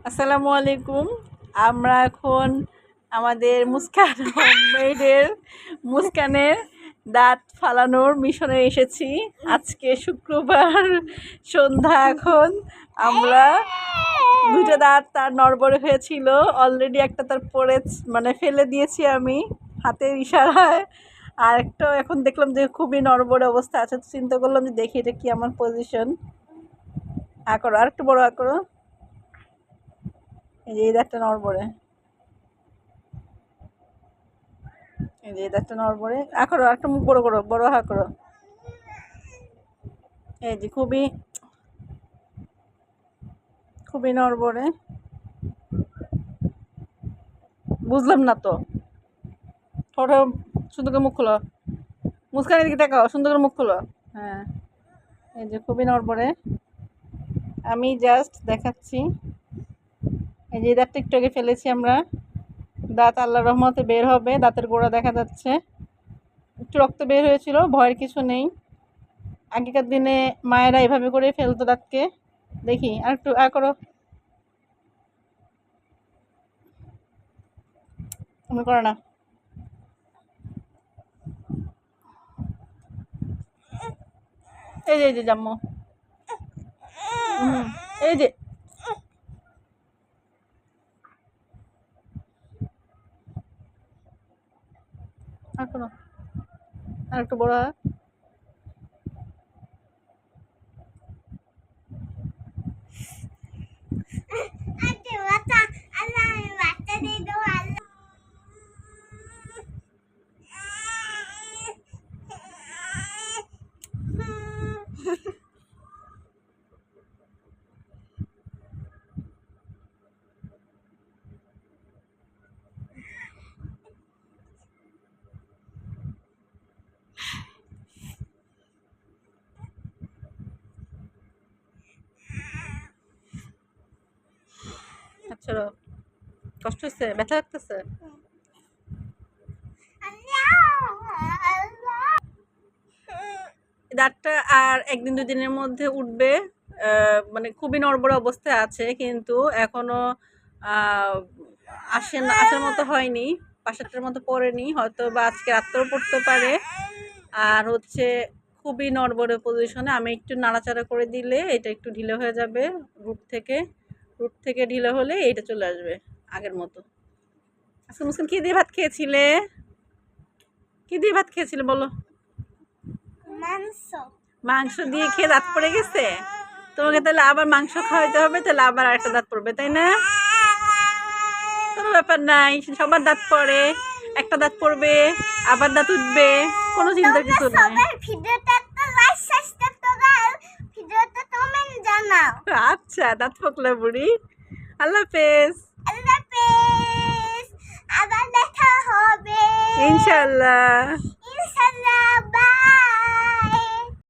আসসালামু আলাইকুম। আমরা এখন আমাদের মুস্কান হোমমেডের মুস্কানের দাঁত ফালানোর মিশনে এসেছি। আজকে শুক্রবার সন্ধ্যা। এখন আমরা দুইটা দাঁত তার নড়বড়ে হয়েছিল, অলরেডি একটা তার পড়ে ফেলে দিয়েছি আমি হাতের ইশারায়, আর একটা এখন দেখলাম যে খুবই নড়বড়ে অবস্থা আছে। চিন্তা করলাম যে দেখি এটা কি আমার পজিশন। করো, আর একটু বড় করো। এই যে এই দাঁতটা নড়বড়ে, এই যে এই দাঁতটা নড়বড়ে। করো, একটা মুখ বড় করো, বড় করো। এই যে খুবই খুবই নড়বড়ে। বুঝলাম না তো। ঠোঁট সুন্দর করে মুখ খোলো, মুস্কানের দিকে তাকাও, সুন্দর করে মুখ খোলো। হ্যাঁ, এই যে খুবই নড়বড়ে। আমি জাস্ট দেখাচ্ছি। এই যে দাঁতটা একটু আগে ফেলেছি আমরা। দাঁত আল্লাহর রহমতে বের হবে, দাঁতের গোড়া দেখা যাচ্ছে। একটু রক্ত বের হয়েছিল, ভয়ের কিছু নেই। আগেকার দিনে মায়েরা এভাবে করে ফেলতো দাঁতকে। দেখি আর একটু করো। তুমি করো না। এই যে এই যে জাম্মু, এই যে আর করো, আর একটু বড় হয়। আচ্ছা, কষ্ট হচ্ছে, ব্যথা লাগতেছে। দাঁতটা আর একদিন দুদিনের মধ্যে উঠবে। খুবই নড়বড়ে অবস্থায় আছে, কিন্তু এখনো আসার মতো হয়নি, বাসাটার মতো পড়েনি, হয়তো বা আজকে রাত্রেও পড়তে পারে। আর হচ্ছে খুবই নড়বড়ে পজিশনে। আমি একটু নাড়াচাড়া করে দিলে এটা একটু ঢিলে হয়ে যাবে। রুট থেকে ঢিলে হলে এইটা চলে আসবে আগের মতো। আজকে মুসলিম কি দিয়ে ভাত খেয়েছিলে? কি দিয়ে ভাত খেয়েছিলে বলো? মাংস দিয়ে খেয়ে দাঁত পড়ে গেছে। তোমাকে তাহলে আবার মাংস খাওয়াইতে হবে, তাহলে আবার আরেকটা দাঁত পড়বে, তাই না? কোনো ব্যাপার নাই, সবার দাঁত পড়ে। একটা দাঁত পড়বে, আবার দাঁত উঠবে, কোনো চিন্তার কিছু নাই। আচ্ছা, দাঁত পকলা বুড়ি। আল্লাহ হাফেজ। আবার দেখা হবে ইনশাআল্লাহ।